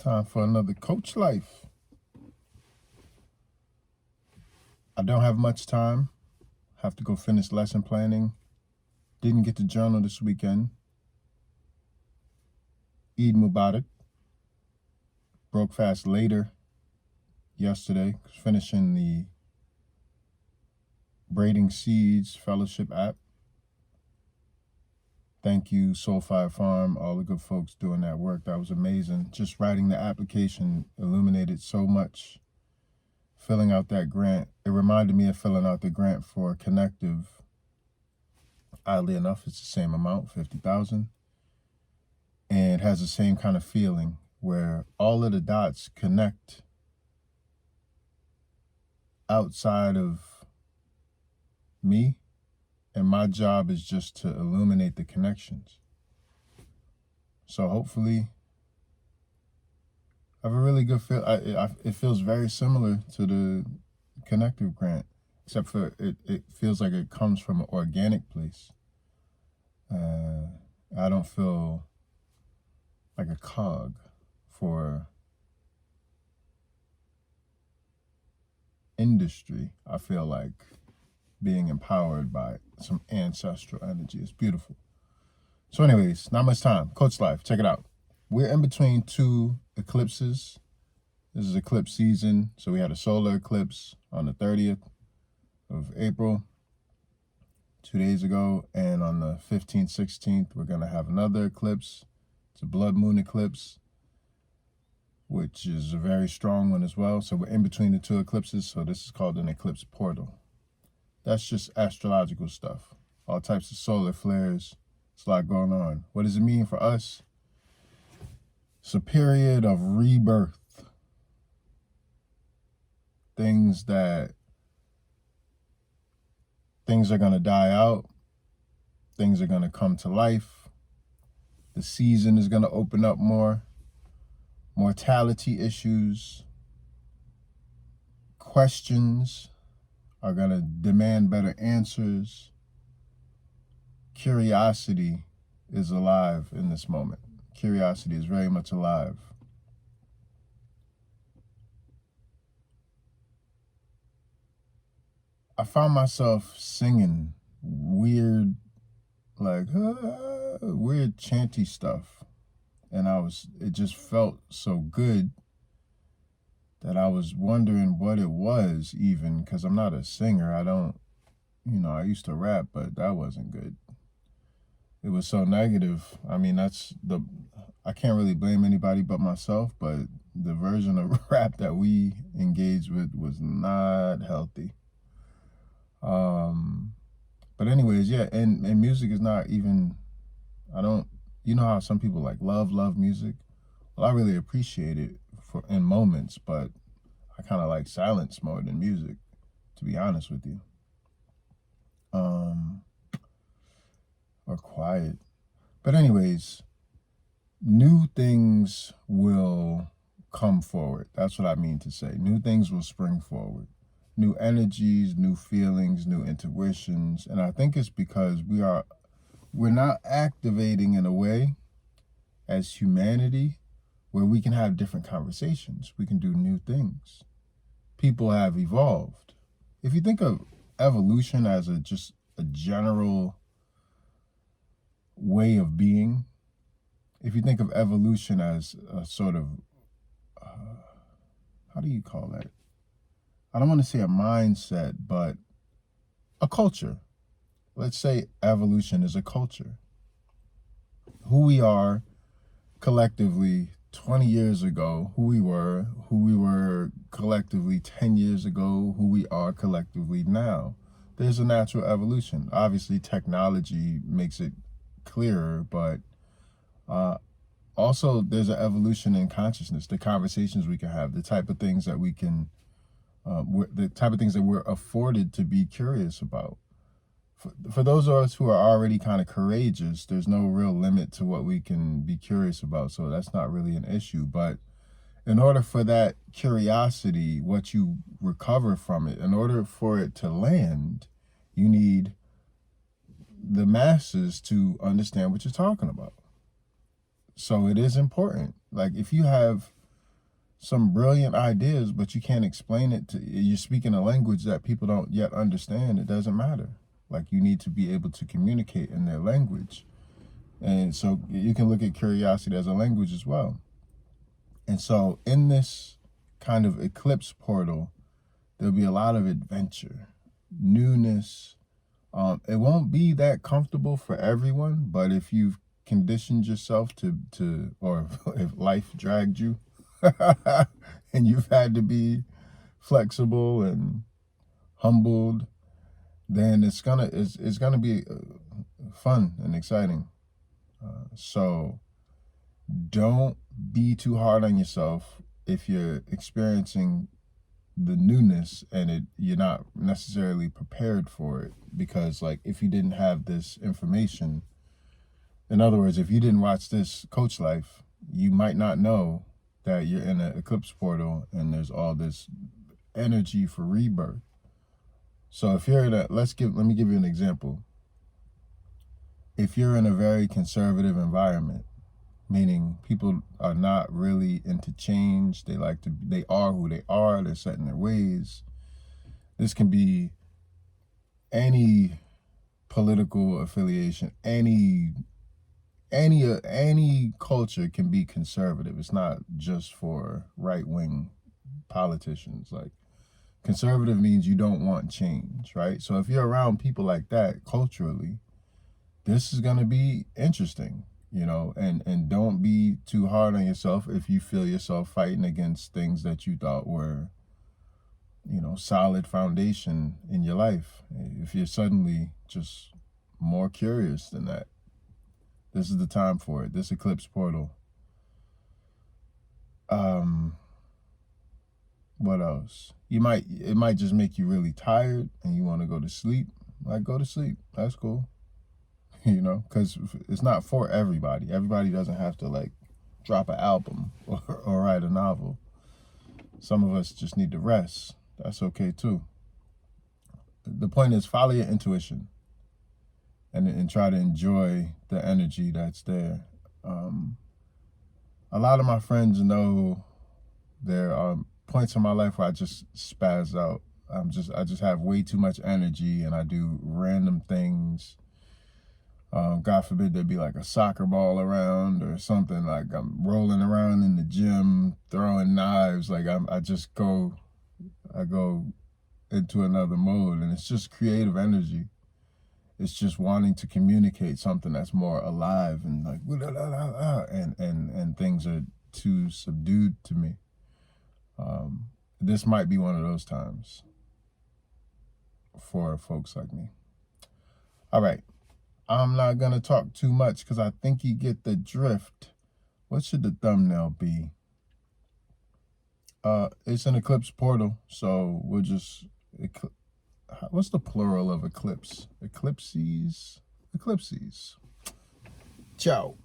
Time for another Coach Life. I don't have much time. Have to go finish lesson planning. Didn't get to journal this weekend. Eid Mubarak. Broke fast later yesterday, finishing the Braiding Seeds Fellowship app. Thank you, Soulfire Farm, all the good folks doing that work. That was amazing. Just writing the application illuminated so much. Filling out that grant, it reminded me of filling out the grant for Connective. Oddly enough, it's the same amount, $50,000, and has the same kind of feeling where all of the dots connect outside of me, and my job is just to illuminate the connections. So hopefully, I have a really good feel. It feels very similar to the Connective grant, except for it feels like it comes from an organic place. I don't feel like a cog for industry. I feel like being empowered by some ancestral energy. It's beautiful. So anyways, not much time. Coach Life, check it out. We're in between two eclipses. This is eclipse season. So we had a solar eclipse on the 30th of April, 2 days ago. And on the 15th, 16th, we're going to have another eclipse. It's a blood moon eclipse, which is a very strong one as well. So we're in between the two eclipses. So this is called an eclipse portal. That's just astrological stuff. All types of solar flares. It's a lot going on. What does it mean for us? It's a period of rebirth. Things are going to die out. Things are going to come to life. The season is going to open up more. Mortality issues. Questions are going to demand better answers. Curiosity is alive in this moment. Curiosity is very much alive. I found myself singing weird, weird chanty stuff. And it just felt so good that I was wondering what it was even, because I'm not a singer. I used to rap, but that wasn't good. It was so negative. I mean, I can't really blame anybody but myself, but the version of rap that we engaged with was not healthy. But anyways, yeah, and music is not even, you know how some people love music? Well, I really appreciate it in moments, but I kind of like silence more than music, to be honest with you. Or quiet. But anyways, new things will come forward. That's what I mean to say. New things will spring forward. New energies, new feelings, new intuitions. And I think it's because we're not activating in a way as humanity where we can have different conversations. We can do new things. People have evolved. If you think of evolution as just a general way of being, if you think of evolution as a sort of, how do you call that? I don't want to say a mindset, but a culture. Let's say evolution is a culture. Who we are collectively 20 years ago, who we were collectively 10 years ago, who we are collectively now. There's a natural evolution. Obviously, technology makes it clearer, but also there's an evolution in consciousness, the conversations we can have, the type of things that we can, the type of things that we're afforded to be curious about. For those of us who are already kind of courageous, there's no real limit to what we can be curious about, so that's not really an issue. But in order for that curiosity, what you recover from it, in order for it to land, you need the masses to understand what you're talking about. So it is important. Like if you have some brilliant ideas, but you can't explain it you're speaking a language that people don't yet understand. It doesn't matter. Like, you need to be able to communicate in their language. And so you can look at curiosity as a language as well. And so in this kind of eclipse portal, there'll be a lot of adventure, newness. It won't be that comfortable for everyone, but if you've conditioned yourself or if life dragged you and you've had to be flexible and humbled, then it's gonna be fun and exciting. So don't be too hard on yourself if you're experiencing the newness and you're not necessarily prepared for it, because like if you didn't have this information, in other words, if you didn't watch this Coach Life, you might not know that you're in an eclipse portal and there's all this energy for rebirth. So if you're in a, let me give you an example. If you're in a very conservative environment, meaning people are not really into change, they are who they are, they're set in their ways. This can be any political affiliation, any culture can be conservative. It's not just for right-wing politicians. Like, conservative means you don't want change, right? So if you're around people like that culturally, this is going to be interesting, and don't be too hard on yourself if you feel yourself fighting against things that you thought were, solid foundation in your life. If you're suddenly just more curious than that, this is the time for it. This eclipse portal. What else? It might just make you really tired and you want to go to sleep. Like, go to sleep. That's cool. Because it's not for everybody. Everybody doesn't have to like drop an album or write a novel. Some of us just need to rest. That's okay too. The point is, follow your intuition and try to enjoy the energy that's there. A lot of my friends know there are points in my life where I just spaz out. I just have way too much energy and I do random things. God forbid there'd be like a soccer ball around or something, like I'm rolling around in the gym, throwing knives. Like I go into another mode, and it's just creative energy. It's just wanting to communicate something that's more alive and like, and things are too subdued to me. This might be one of those times for folks like me. All right. I'm not going to talk too much because I think you get the drift. What should the thumbnail be? It's an eclipse portal, so we'll just... What's the plural of eclipse? Eclipses? Eclipses. Ciao.